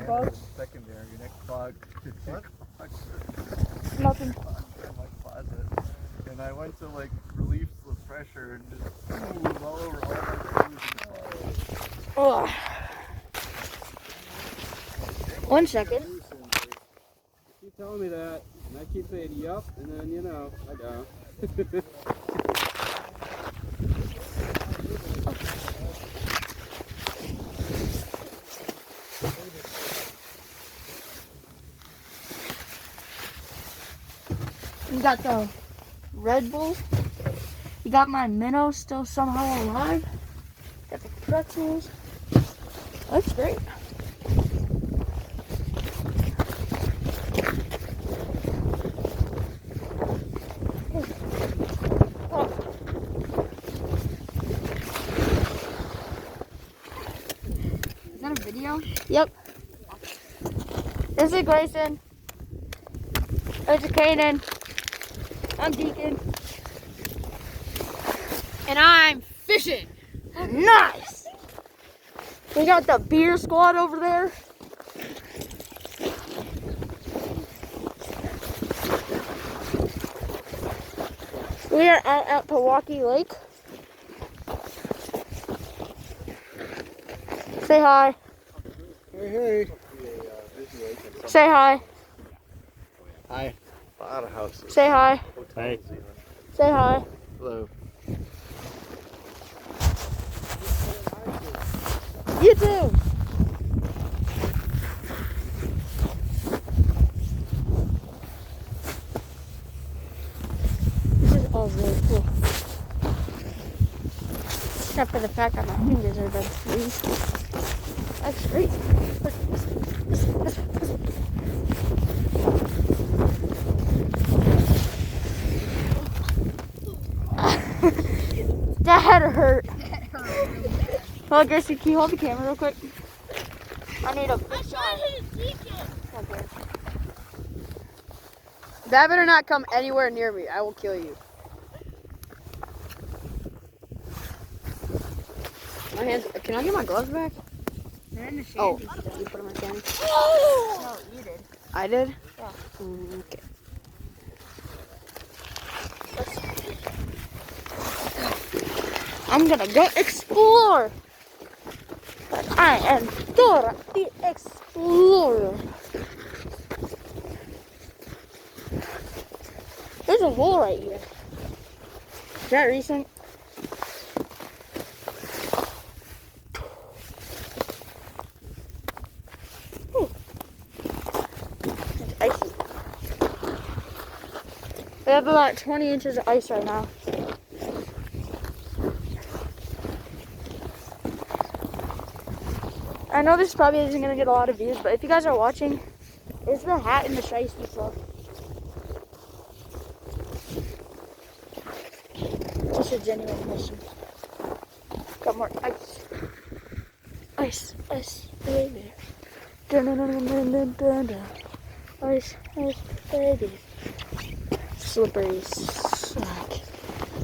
bug? Secondary, next bug. What? Nothing. In my closet. And I went to like relieve the pressure and just was all over all my clothes in the closet. Oh. 1 second. You keep telling me that, and I keep saying yup, and then you know, I don't. You got the Red Bull. You got my minnow still somehow alive. Got the pretzels. That's great. Oh. Is that a video? Yep. This is Grayson. This is Kaden. I'm Deacon. And I'm fishing. Nice! We got the beer squad over there. We are out at Pewaukee Lake. Say hi. Hey, hey. Say hi. Hi. A lot of houses. Say hi. Hey. Say hi. Hello. You too. This is all really cool. Except for the fact that my fingers are done free. That's great. That hurt. Well, Gracie, can you hold the camera real quick? I need a big shot. Okay. That better not come anywhere near me. I will kill you. My hands. Can I get my gloves back? Oh, you put them in my hand. No, you did. I did? Yeah. Okay. I'm gonna go explore. But I am Dora the Explorer. There's a hole right here. Is that recent? Ooh. It's icy. We have about 20 inches of ice right now. I know this probably isn't going to get a lot of views, but if you guys are watching, is the hat in the shiesty club? Just a genuine question. Got more ice. Ice, ice, baby. Dun, dun, dun, dun, dun, dun, dun. Ice, ice, baby. Slippery slack.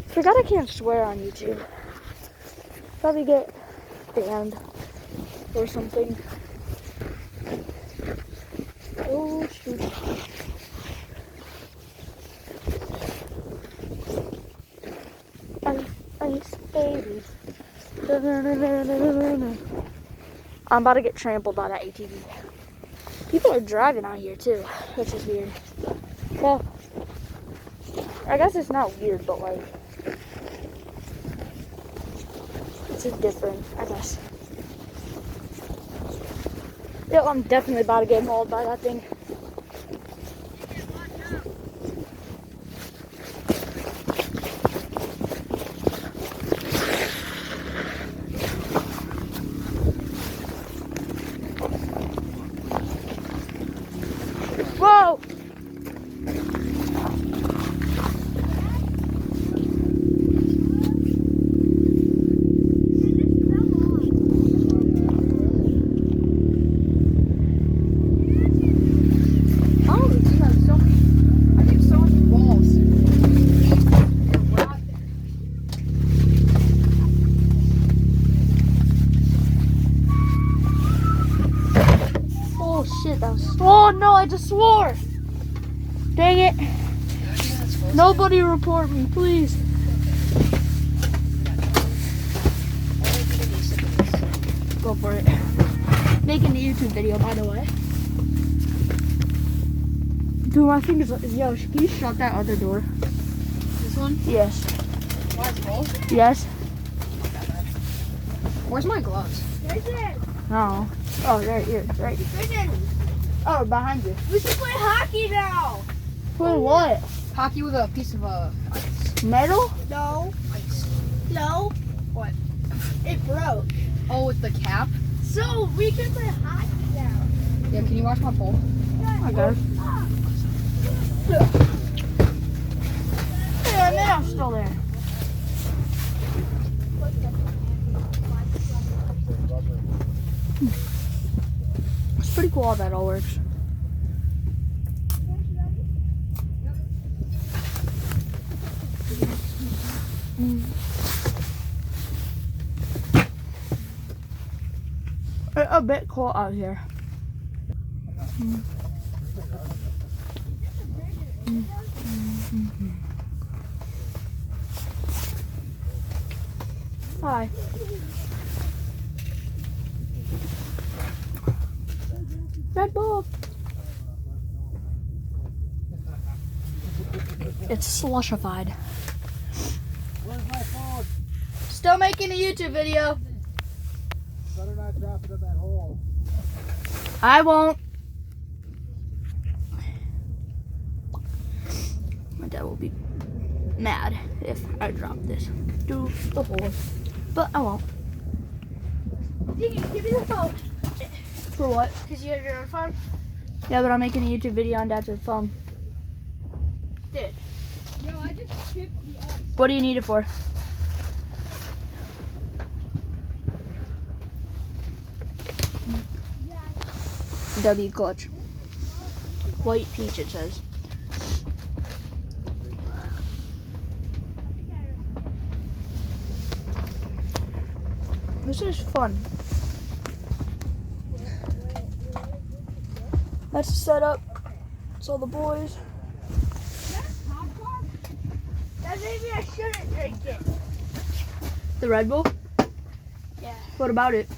Forgot I can't swear on YouTube. Probably get banned or something. Oh shoot. Ice, ice, baby. I'm about to get trampled by that ATV. People are driving out here too, which is weird. Well, I guess it's not weird, but like, it's just different, I guess. Yo, I'm definitely about to get mauled by that thing. Whoa! Oh no, I just swore. Dang it. Nobody report me, please. Go for it. Making a YouTube video, by the way. Dude, my fingers. Yo, can you shut that other door? This one? Yes. Why is it closed? Yes. Where's my gloves? No. Oh, right here. Right. Oh, behind you. We should play hockey now. Play what? Hockey with a piece of ice. Metal? No, Ice. no. What? It broke. Oh, with the cap? So we can play hockey now. Yeah, can you watch my pole? I got it. Yeah, man, I'm still there. It's pretty cool how that all works. A bit cold out here. Hi. Red Bull. It's slushified. Where's my phone? Still making a YouTube video. Better not drop it in that hole. I won't. My dad will be mad if I drop this through the hole. But I won't. Give me the phone. For what? Because you have your own phone. Yeah, but I'm making a YouTube video on Dad's phone. Yo, I just chipped the ice. What do you need it for? W clutch. White peach it says. This is fun. That's the setup. It's all the boys. That maybe I shouldn't drink it. The Red Bull? Yeah. What about it?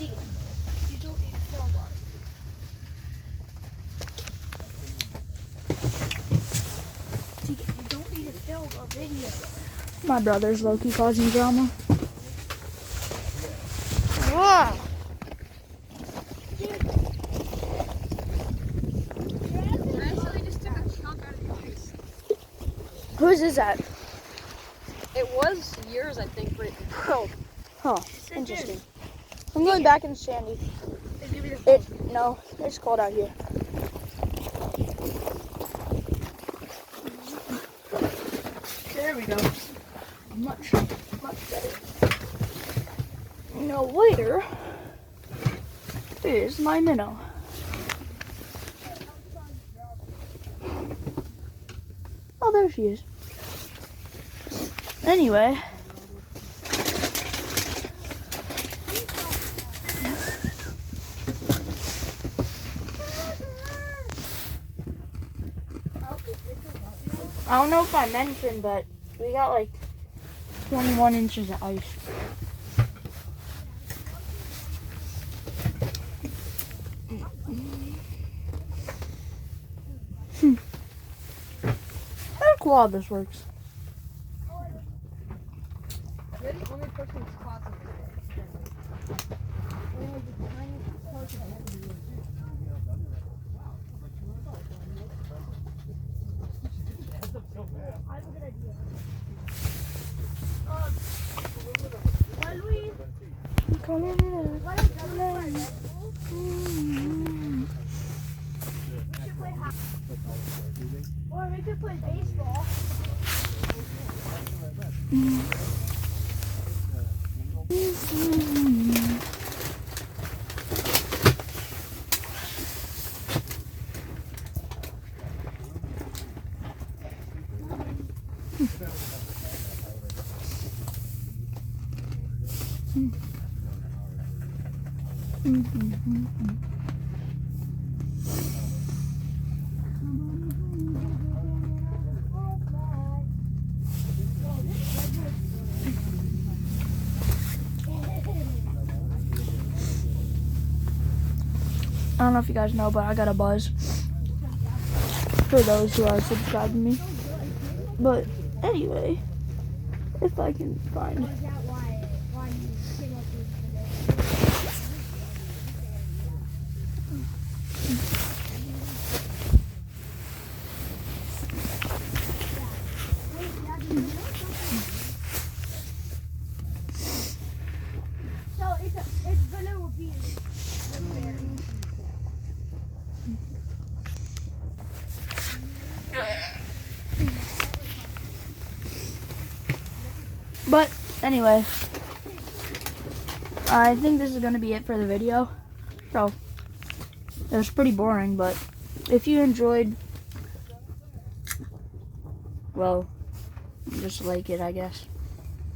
You don't need to film on it. You don't need to film a video. My brother's low-key causing drama. Wow. Whose is that? It was yours, I think, but it broke. Huh. Interesting. I'm going back in Sandy. Give me the phone. No, it's cold out here. There we go. Much better. Now where is my minnow? Oh, there she is. Anyway. I don't know if I mentioned, but we got like 21 inches of ice. How cool how this works. Let me put some spots over there. Or we could play baseball. I don't know if you guys know, but I got a buzz for those who are subscribed to me. But anyway, if I can find. So it's gonna be. But anyway, I think this is going to be it for the video. So, it was pretty boring, but if you enjoyed, well, just like it, I guess.